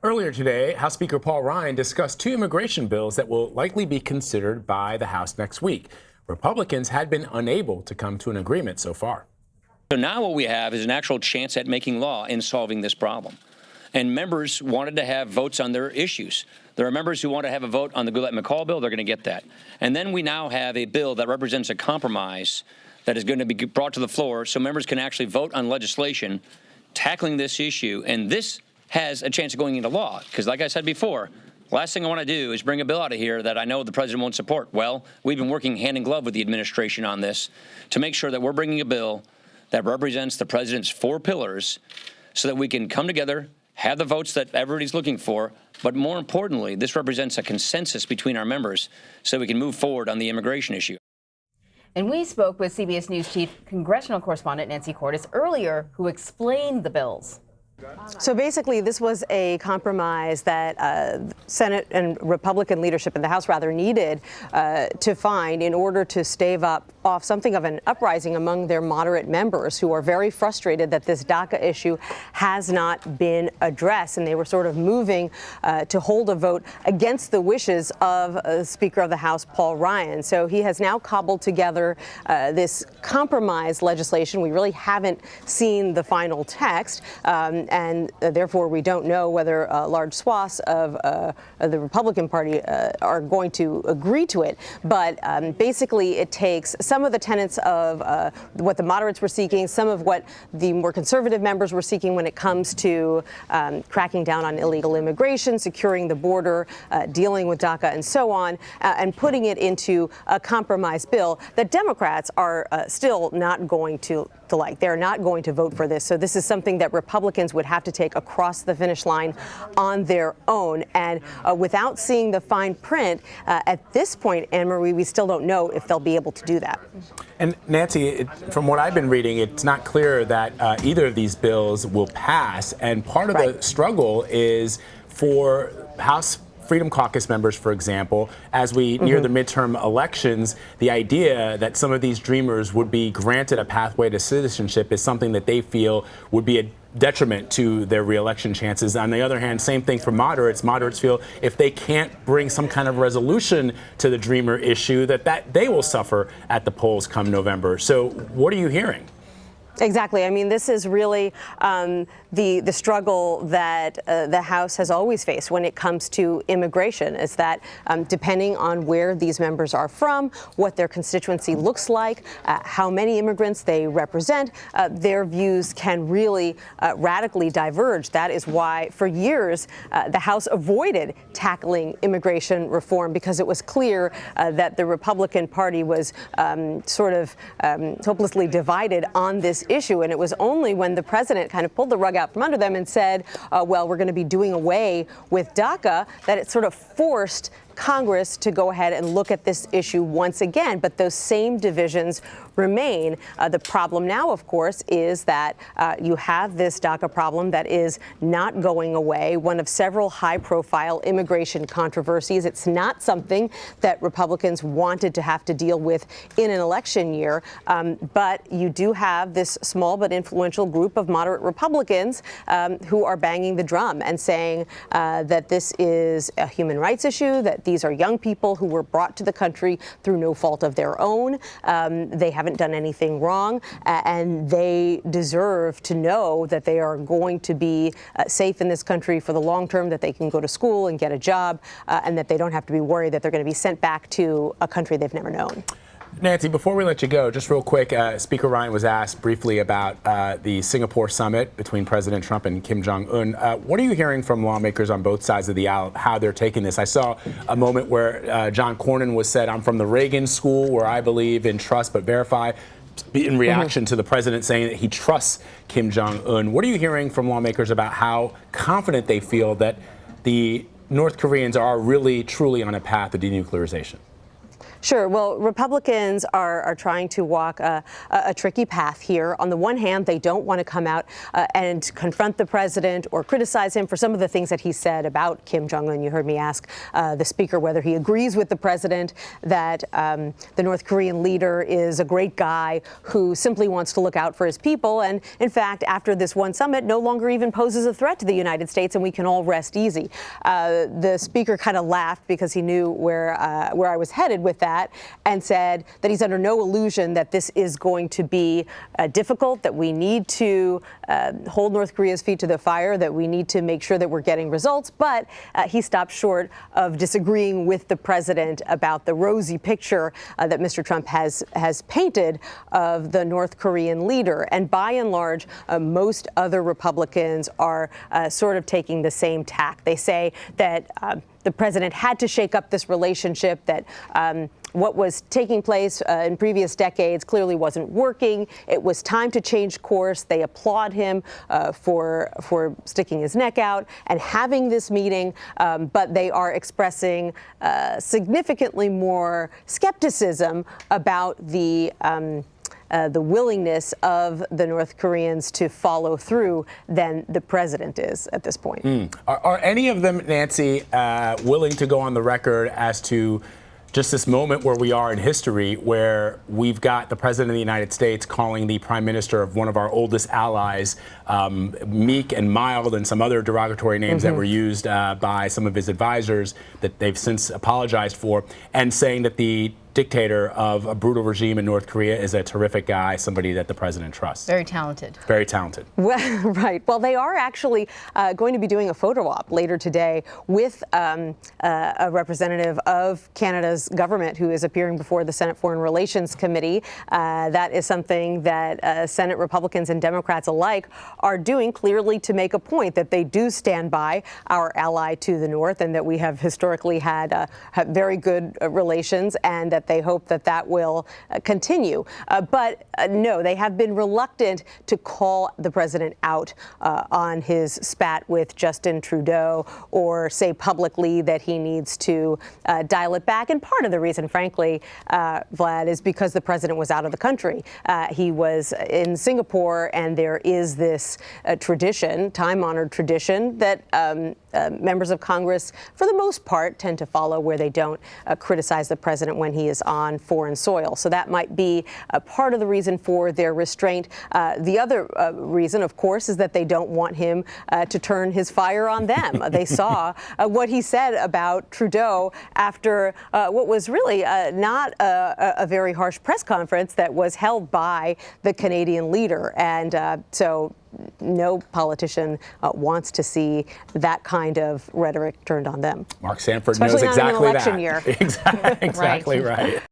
Earlier today, House Speaker Paul Ryan discussed two immigration bills that will likely be considered by the House next week. Republicans had been unable to come to an agreement so far. So now what we have is an actual chance at making law in solving this problem. And members wanted to have votes on their issues. There are members who want to have a vote on the Goulet-McCall bill. They're going to get that. And then we now have a bill that represents a compromise that is going to be brought to the floor so members can actually vote on legislation tackling this issue. And this has a chance of going into law. Because like I said before, last thing I want to do is bring a bill out of here that I know the president won't support. Well, we've been working hand in glove with the administration on this to make sure that we're bringing a bill that represents the president's four pillars so that we can come together, have the votes that everybody's looking for, but more importantly, this represents a consensus between our members so we can move forward on the immigration issue. And we spoke with CBS News chief congressional correspondent Nancy Cordes earlier, who explained the bills. So basically, this was a compromise that Senate and Republican leadership in the House rather needed to find in order to stave off something of an uprising among their moderate members who are very frustrated that this DACA issue has not been addressed. And they were sort of moving to hold a vote against the wishes of Speaker of the House, Paul Ryan. So he has now cobbled together this compromise legislation. We really haven't seen the final text. And therefore, we don't know whether large swaths of the Republican Party are going to agree to it. But basically, it takes some of the tenets of what the moderates were seeking, some of what the more conservative members were seeking when it comes to cracking down on illegal immigration, securing the border, dealing with DACA, and so on, and putting it into a compromise bill that Democrats are still not going to like. They're not going to vote for this. So this is something that Republicans would have to take across the finish line on their own. And without seeing the fine print, at this point, Anne-Marie, we still don't know if they'll be able to do that. And Nancy, from what I've been reading, it's not clear that either of these bills will pass. And part of the struggle is for House Freedom Caucus members, for example, as we near the midterm elections, the idea that some of these dreamers would be granted a pathway to citizenship is something that they feel would be a detriment to their reelection chances. On the other hand, same thing for moderates. Moderates feel if they can't bring some kind of resolution to the dreamer issue, that they will suffer at the polls come November. So what are you hearing? Exactly. I mean, this is really the struggle that the House has always faced when it comes to immigration, is that depending on where these members are from, what their constituency looks like, how many immigrants they represent, their views can really radically diverge. That is why, for years, the House avoided tackling immigration reform, because it was clear that the Republican Party was sort of hopelessly divided on this issue. And it was only when the president kind of pulled the rug out from under them and said, well, we're going to be doing away with DACA, that it sort of forced Congress to go ahead and look at this issue once again. But those same divisions remain. The problem now, of course, is that you have this DACA problem that is not going away, one of several high-profile immigration controversies. It's not something that Republicans wanted to have to deal with in an election year. But you do have this small but influential group of moderate Republicans who are banging the drum and saying that this is a human rights issue, that these are young people who were brought to the country through no fault of their own. They haven't done anything wrong, and they deserve to know that they are going to be safe in this country for the long term, that they can go to school and get a job, and that they don't have to be worried that they're going to be sent back to a country they've never known. Nancy, before we let you go, just real quick, Speaker Ryan was asked briefly about the Singapore summit between President Trump and Kim Jong-un. What are you hearing from lawmakers on both sides of the aisle, how they're taking this? I saw a moment where John Cornyn was said, I'm from the Reagan school where I believe in trust but verify, in reaction to the president saying that he trusts Kim Jong-un. What are you hearing from lawmakers about how confident they feel that the North Koreans are really, truly on a path to denuclearization? Sure. Well, Republicans are trying to walk a tricky path here. On the one hand, they don't want to come out and confront the president or criticize him for some of the things that he said about Kim Jong-un. You heard me ask the speaker whether he agrees with the president that the North Korean leader is a great guy who simply wants to look out for his people. And in fact, after this one summit, no longer even poses a threat to the United States, and we can all rest easy. The speaker kind of laughed because he knew where I was headed with that, and said that he's under no illusion that this is going to be difficult, that we need to hold North Korea's feet to the fire, that we need to make sure that we're getting results. But he stopped short of disagreeing with the president about the rosy picture that Mr. Trump has painted of the North Korean leader. And by and large, most other Republicans are sort of taking the same tack. They say that the president had to shake up this relationship, that what was taking place in previous decades clearly wasn't working. It was time to change course. They applaud him for sticking his neck out and having this meeting, but they are expressing significantly more skepticism about the willingness of the North Koreans to follow through than the president is at this point. Are any of them, Nancy, willing to go on the record as to just this moment where we are in history, where we've got the president of the United States calling the prime minister of one of our oldest allies meek and mild, and some other derogatory names that were used by some of his advisors that they've since apologized for, and saying that the dictator of a brutal regime in North Korea is a terrific guy, somebody that the president trusts. Very talented. Very talented. Well, right. Well, they are actually going to be doing a photo op later today with a representative of Canada's government who is appearing before the Senate Foreign Relations Committee. That is something that Senate Republicans and Democrats alike are doing, clearly to make a point that they do stand by our ally to the north, and that we have historically had very good relations, and that they hope that that will continue. But no, they have been reluctant to call the president out on his spat with Justin Trudeau, or say publicly that he needs to dial it back. And part of the reason, frankly, Vlad, is because the president was out of the country. He was in Singapore, and there is this tradition, time-honored tradition, that members of Congress, for the most part, tend to follow, where they don't criticize the president when he is on foreign soil. So that might be part of the reason for their restraint. The other reason, of course, is that they don't want him to turn his fire on them. They saw what he said about Trudeau after what was really not a very harsh press conference that was held by the Canadian leader. And so no politician wants to see that kind of rhetoric turned on them. Mark Sanford Especially knows exactly not in an election that. year. Exactly right.